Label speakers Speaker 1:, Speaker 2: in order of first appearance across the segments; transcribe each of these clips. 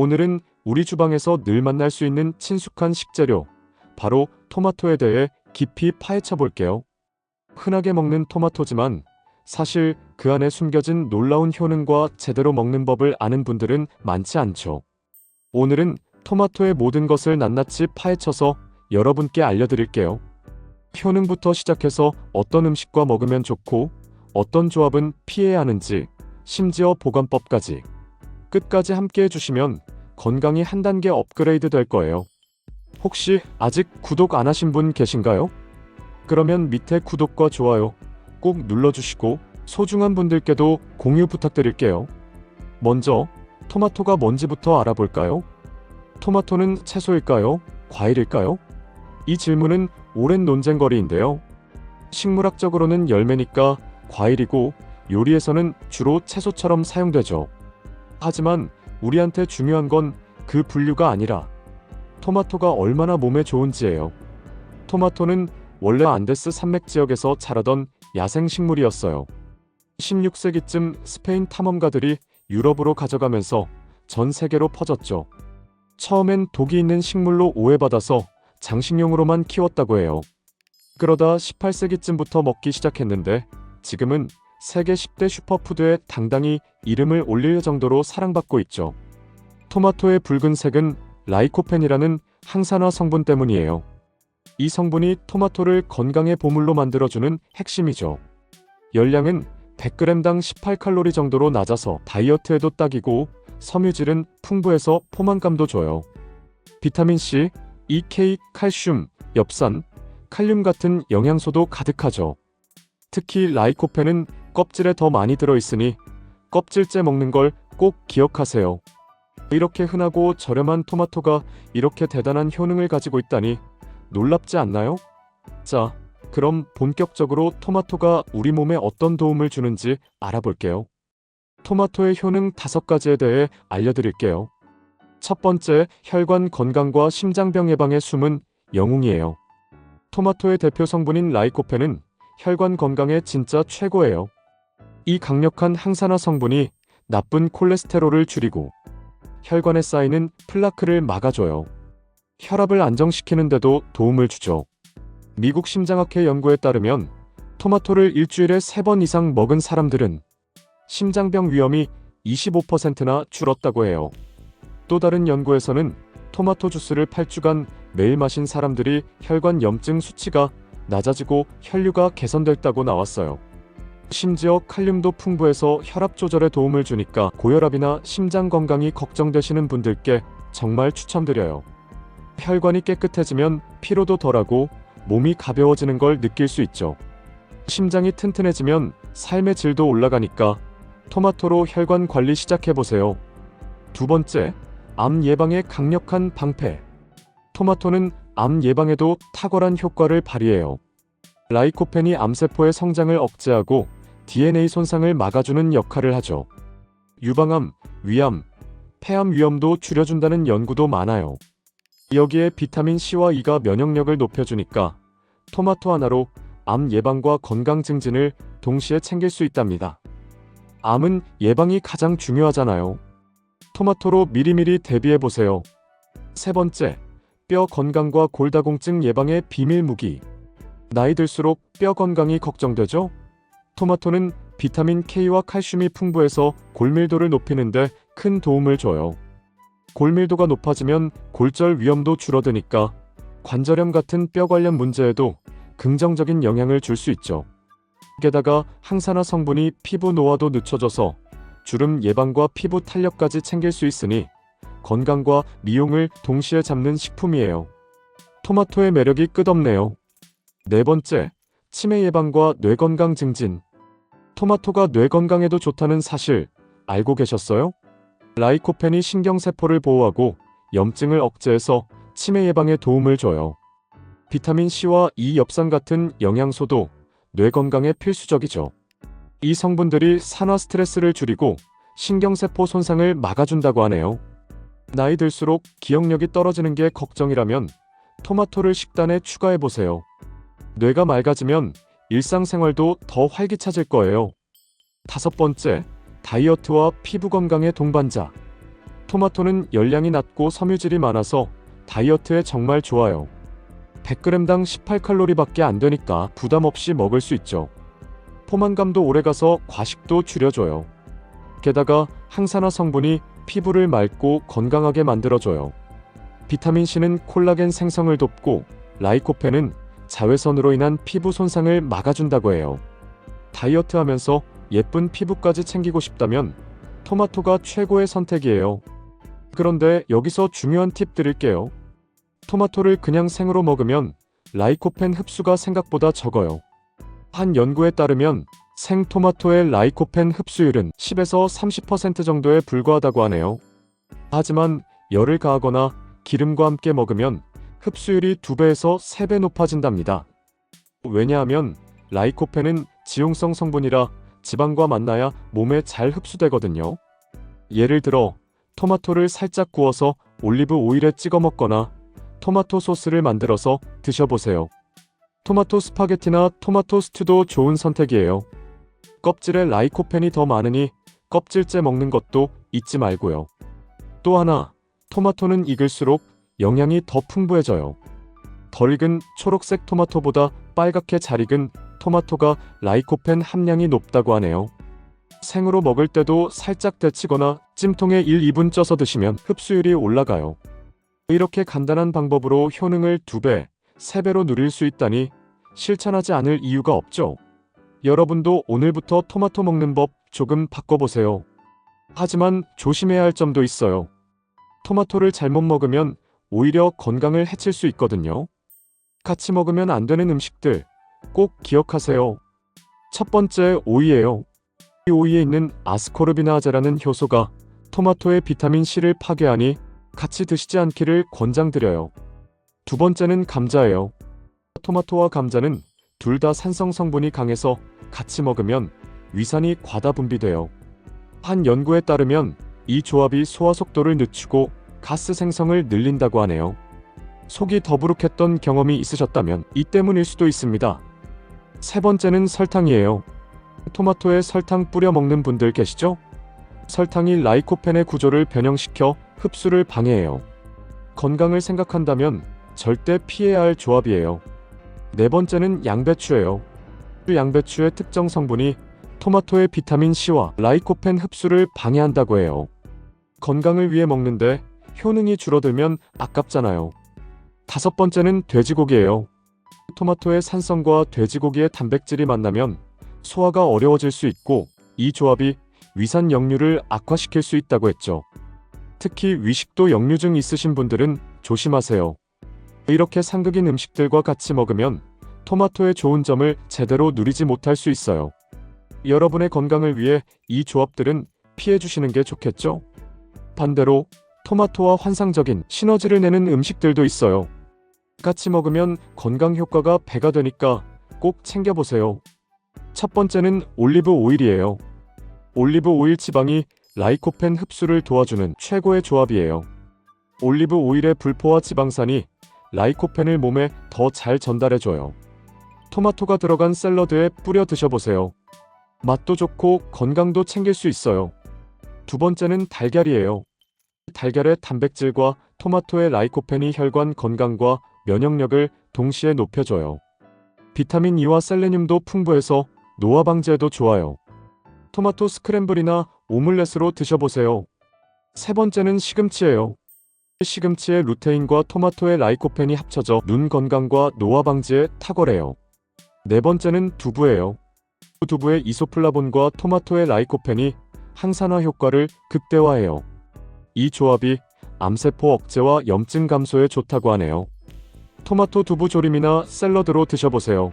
Speaker 1: 오늘은 우리 주방에서 늘 만날 수 있는 친숙한 식재료, 바로 토마토에 대해 깊이 파헤쳐 볼게요. 흔하게 먹는 토마토지만 사실 그 안에 숨겨진 놀라운 효능과 제대로 먹는 법을 아는 분들은 많지 않죠. 오늘은 토마토의 모든 것을 낱낱이 파헤쳐서 여러분께 알려드릴게요. 효능부터 시작해서 어떤 음식과 먹으면 좋고 어떤 조합은 피해야 하는지, 심지어 보관법까지 끝까지 함께 해주시면 건강이 한 단계 업그레이드 될 거예요. 혹시 아직 구독 안 하신 분 계신가요? 그러면 밑에 구독과 좋아요 꼭 눌러주시고 소중한 분들께도 공유 부탁드릴게요. 먼저 토마토가 뭔지부터 알아볼까요? 토마토는 채소일까요? 과일일까요? 이 질문은 오랜 논쟁거리인데요. 식물학적으로는 열매니까 과일이고 요리에서는 주로 채소처럼 사용되죠. 하지만 우리한테 중요한 건 그 분류가 아니라 토마토가 얼마나 몸에 좋은지예요. 토마토는 원래 안데스 산맥 지역에서 자라던 야생식물이었어요. 16세기쯤 스페인 탐험가들이 유럽으로 가져가면서 전 세계로 퍼졌죠. 처음엔 독이 있는 식물로 오해받아서 장식용으로만 키웠다고 해요. 그러다 18세기쯤부터 먹기 시작했는데 지금은 세계 10대 슈퍼푸드에 당당히 이름을 올릴 정도로 사랑받고 있죠. 토마토의 붉은색은 라이코펜이라는 항산화 성분 때문이에요. 이 성분이 토마토를 건강의 보물로 만들어주는 핵심이죠. 열량은 100g당 18칼로리 정도로 낮아서 다이어트에도 딱이고 섬유질은 풍부해서 포만감도 줘요. 비타민C, EK, 칼슘, 엽산, 칼륨 같은 영양소도 가득하죠. 특히 라이코펜은 껍질에 더 많이 들어있으니 껍질째 먹는 걸 꼭 기억하세요. 이렇게 흔하고 저렴한 토마토가 이렇게 대단한 효능을 가지고 있다니 놀랍지 않나요? 자, 그럼 본격적으로 토마토가 우리 몸에 어떤 도움을 주는지 알아볼게요. 토마토의 효능 5가지에 대해 알려드릴게요. 첫 번째, 혈관 건강과 심장병 예방의 숨은 영웅이에요. 토마토의 대표 성분인 라이코펜은 혈관 건강에 진짜 최고예요. 이 강력한 항산화 성분이 나쁜 콜레스테롤을 줄이고 혈관에 쌓이는 플라크를 막아줘요. 혈압을 안정시키는 데도 도움을 주죠. 미국 심장학회 연구에 따르면 토마토를 일주일에 3번 이상 먹은 사람들은 심장병 위험이 25%나 줄었다고 해요. 또 다른 연구에서는 토마토 주스를 8주간 매일 마신 사람들이 혈관 염증 수치가 낮아지고 혈류가 개선됐다고 나왔어요. 심지어 칼륨도 풍부해서 혈압 조절에 도움을 주니까 고혈압이나 심장 건강이 걱정되시는 분들께 정말 추천드려요. 혈관이 깨끗해지면 피로도 덜하고 몸이 가벼워지는 걸 느낄 수 있죠. 심장이 튼튼해지면 삶의 질도 올라가니까 토마토로 혈관 관리 시작해보세요. 두 번째, 암 예방에 강력한 방패. 토마토는 암 예방에도 탁월한 효과를 발휘해요. 라이코펜이 암세포의 성장을 억제하고 DNA 손상을 막아주는 역할을 하죠. 유방암, 위암, 폐암 위험도 줄여준다는 연구도 많아요. 여기에 비타민 C와 E가 면역력을 높여주니까 토마토 하나로 암 예방과 건강 증진을 동시에 챙길 수 있답니다. 암은 예방이 가장 중요하잖아요. 토마토로 미리미리 대비해보세요. 세 번째, 뼈 건강과 골다공증 예방의 비밀 무기. 나이 들수록 뼈 건강이 걱정되죠? 토마토는 비타민 K와 칼슘이 풍부해서 골밀도를 높이는데 큰 도움을 줘요. 골밀도가 높아지면 골절 위험도 줄어드니까 관절염 같은 뼈 관련 문제에도 긍정적인 영향을 줄 수 있죠. 게다가 항산화 성분이 피부 노화도 늦춰져서 주름 예방과 피부 탄력까지 챙길 수 있으니 건강과 미용을 동시에 잡는 식품이에요. 토마토의 매력이 끝없네요. 네 번째, 치매 예방과 뇌 건강 증진. 토마토가 뇌 건강에도 좋다는 사실 알고 계셨어요? 라이코펜이 신경세포를 보호하고 염증을 억제해서 치매 예방에 도움을 줘요. 비타민 C와 E 엽산 같은 영양소도 뇌 건강에 필수적이죠. 이 성분들이 산화 스트레스를 줄이고 신경세포 손상을 막아준다고 하네요. 나이 들수록 기억력이 떨어지는 게 걱정이라면 토마토를 식단에 추가해보세요. 뇌가 맑아지면 일상생활도 더 활기차질 거예요. 다섯 번째, 다이어트와 피부 건강의 동반자. 토마토는 열량이 낮고 섬유질이 많아서 다이어트에 정말 좋아요. 100g당 18칼로리밖에 안 되니까 부담 없이 먹을 수 있죠. 포만감도 오래가서 과식도 줄여줘요. 게다가 항산화 성분이 피부를 맑고 건강하게 만들어줘요. 비타민C는 콜라겐 생성을 돕고 라이코펜은 자외선으로 인한 피부 손상을 막아준다고 해요. 다이어트하면서 예쁜 피부까지 챙기고 싶다면 토마토가 최고의 선택이에요. 그런데 여기서 중요한 팁 드릴게요. 토마토를 그냥 생으로 먹으면 라이코펜 흡수가 생각보다 적어요. 한 연구에 따르면 생토마토의 라이코펜 흡수율은 10에서 30% 정도에 불과하다고 하네요. 하지만 열을 가하거나 기름과 함께 먹으면 흡수율이 2배에서 3배 높아진답니다. 왜냐하면 라이코펜은 지용성 성분이라 지방과 만나야 몸에 잘 흡수되거든요. 예를 들어 토마토를 살짝 구워서 올리브 오일에 찍어 먹거나 토마토 소스를 만들어서 드셔보세요. 토마토 스파게티나 토마토 스튜도 좋은 선택이에요. 껍질에 라이코펜이 더 많으니 껍질째 먹는 것도 잊지 말고요. 또 하나, 토마토는 익을수록 영양이 더 풍부해져요. 덜 익은 초록색 토마토보다 빨갛게 잘 익은 토마토가 라이코펜 함량이 높다고 하네요. 생으로 먹을 때도 살짝 데치거나 찜통에 1, 2분 쪄서 드시면 흡수율이 올라가요. 이렇게 간단한 방법으로 효능을 2배, 3배로 누릴 수 있다니 실천하지 않을 이유가 없죠. 여러분도 오늘부터 토마토 먹는 법 조금 바꿔보세요. 하지만 조심해야 할 점도 있어요. 토마토를 잘못 먹으면 오히려 건강을 해칠 수 있거든요. 같이 먹으면 안 되는 음식들 꼭 기억하세요. 첫 번째, 오이예요. 이 오이에 있는 아스코르비나아제라는 효소가 토마토의 비타민C를 파괴하니 같이 드시지 않기를 권장드려요. 두 번째는 감자예요. 토마토와 감자는 둘 다 산성 성분이 강해서 같이 먹으면 위산이 과다 분비돼요. 한 연구에 따르면 이 조합이 소화 속도를 늦추고 가스 생성을 늘린다고 하네요. 속이 더부룩했던 경험이 있으셨다면 이 때문일 수도 있습니다. 세 번째는 설탕이에요. 토마토에 설탕 뿌려 먹는 분들 계시죠? 설탕이 라이코펜의 구조를 변형시켜 흡수를 방해해요. 건강을 생각한다면 절대 피해야 할 조합이에요. 네 번째는 양배추예요. 양배추의 특정 성분이 토마토의 비타민C와 라이코펜 흡수를 방해한다고 해요. 건강을 위해 먹는데 효능이 줄어들면 아깝잖아요. 다섯 번째는 돼지고기예요. 토마토의 산성과 돼지고기의 단백질이 만나면 소화가 어려워질 수 있고 이 조합이 위산 역류를 악화시킬 수 있다고 했죠. 특히 위식도 역류증 있으신 분들은 조심하세요. 이렇게 상극인 음식들과 같이 먹으면 토마토의 좋은 점을 제대로 누리지 못할 수 있어요. 여러분의 건강을 위해 이 조합들은 피해 주시는 게 좋겠죠? 반대로 토마토와 환상적인 시너지를 내는 음식들도 있어요. 같이 먹으면 건강 효과가 배가 되니까 꼭 챙겨보세요. 첫 번째는 올리브 오일이에요. 올리브 오일 지방이 라이코펜 흡수를 도와주는 최고의 조합이에요. 올리브 오일의 불포화 지방산이 라이코펜을 몸에 더 잘 전달해줘요. 토마토가 들어간 샐러드에 뿌려 드셔보세요. 맛도 좋고 건강도 챙길 수 있어요. 두 번째는 달걀이에요. 달걀의 단백질과 토마토의 라이코펜이 혈관 건강과 면역력을 동시에 높여줘요. 비타민 E와 셀레늄도 풍부해서 노화 방지에도 좋아요. 토마토 스크램블이나 오믈렛으로 드셔보세요. 세 번째는 시금치예요. 시금치의 루테인과 토마토의 라이코펜이 합쳐져 눈 건강과 노화 방지에 탁월해요. 네 번째는 두부예요. 두부의 이소플라본과 토마토의 라이코펜이 항산화 효과를 극대화해요. 이 조합이 암세포 억제와 염증 감소에 좋다고 하네요. 토마토 두부 조림이나 샐러드로 드셔보세요.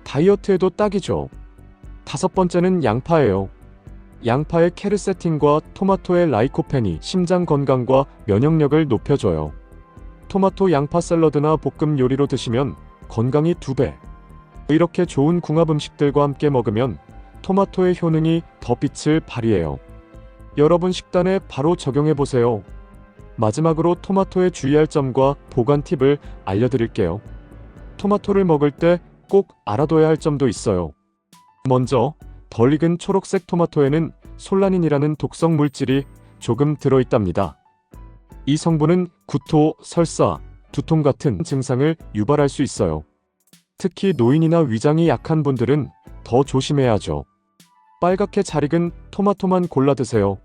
Speaker 1: 다이어트에도 딱이죠. 다섯 번째는 양파예요. 양파의 케르세틴과 토마토의 라이코펜이 심장 건강과 면역력을 높여줘요. 토마토 양파 샐러드나 볶음 요리로 드시면 건강이 2배. 이렇게 좋은 궁합 음식들과 함께 먹으면 토마토의 효능이 더 빛을 발휘해요. 여러분 식단에 바로 적용해보세요. 마지막으로 토마토에 주의할 점과 보관 팁을 알려드릴게요. 토마토를 먹을 때 꼭 알아둬야 할 점도 있어요. 먼저 덜 익은 초록색 토마토에는 솔라닌이라는 독성 물질이 조금 들어있답니다. 이 성분은 구토, 설사, 두통 같은 증상을 유발할 수 있어요. 특히 노인이나 위장이 약한 분들은 더 조심해야 하죠. 빨갛게 잘 익은 토마토만 골라 드세요.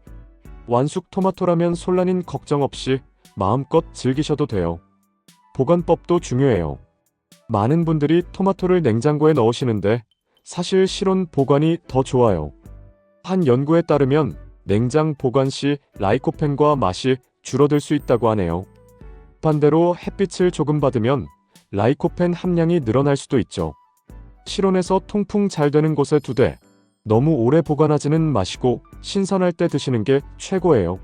Speaker 1: 완숙 토마토라면 손란인 걱정 없이 마음껏 즐기셔도 돼요. 보관법도 중요해요. 많은 분들이 토마토를 냉장고에 넣으시는데 사실 실온 보관이 더 좋아요. 한 연구에 따르면 냉장 보관 시 라이코펜과 맛이 줄어들 수 있다고 하네요. 반대로 햇빛을 조금 받으면 라이코펜 함량이 늘어날 수도 있죠. 실온에서 통풍 잘 되는 곳에 두되 너무 오래 보관하지는 마시고 신선할 때 드시는 게 최고예요.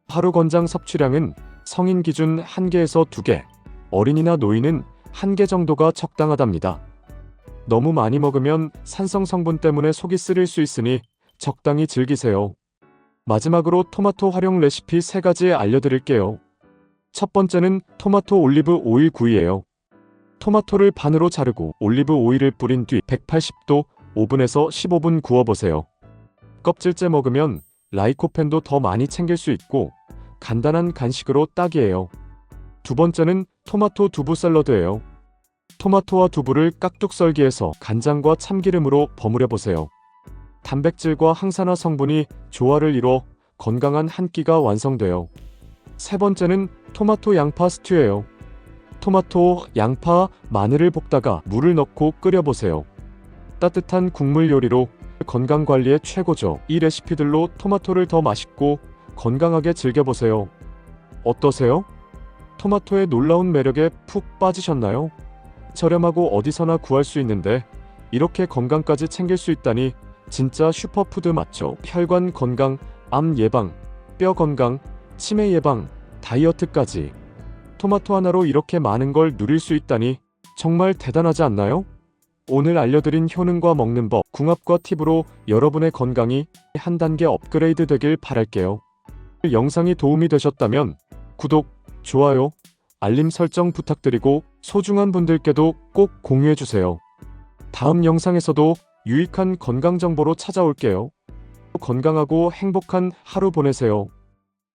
Speaker 1: 하루 권장 섭취량은 성인 기준 1개에서 2개, 어린이나 노인은 1개 정도가 적당하답니다. 너무 많이 먹으면 산성 성분 때문에 속이 쓰릴 수 있으니 적당히 즐기세요. 마지막으로 토마토 활용 레시피 3가지 알려드릴게요. 첫 번째는 토마토 올리브 오일 구이예요. 토마토를 반으로 자르고 올리브 오일을 뿌린 뒤 180도 오븐에서 15분 구워보세요. 껍질째 먹으면 라이코펜도 더 많이 챙길 수 있고 간단한 간식으로 딱이에요. 두 번째는 토마토 두부 샐러드예요. 토마토와 두부를 깍둑 썰기해서 간장과 참기름으로 버무려 보세요. 단백질과 항산화 성분이 조화를 이뤄 건강한 한 끼가 완성돼요. 세 번째는 토마토 양파 스튜예요. 토마토, 양파, 마늘을 볶다가 물을 넣고 끓여보세요. 따뜻한 국물 요리로 건강관리에 최고죠. 이 레시피들로 토마토를 더 맛있고 건강하게 즐겨보세요. 어떠세요? 토마토의 놀라운 매력에 푹 빠지셨나요? 저렴하고 어디서나 구할 수 있는데 이렇게 건강까지 챙길 수 있다니 진짜 슈퍼푸드 맞죠? 혈관 건강, 암 예방, 뼈 건강, 치매 예방, 다이어트까지 토마토 하나로 이렇게 많은 걸 누릴 수 있다니 정말 대단하지 않나요? 오늘 알려드린 효능과 먹는 법, 궁합과 팁으로 여러분의 건강이 한 단계 업그레이드 되길 바랄게요. 영상이 도움이 되셨다면 구독, 좋아요, 알림 설정 부탁드리고 소중한 분들께도 꼭 공유해주세요. 다음 영상에서도 유익한 건강 정보로 찾아올게요. 건강하고 행복한 하루 보내세요.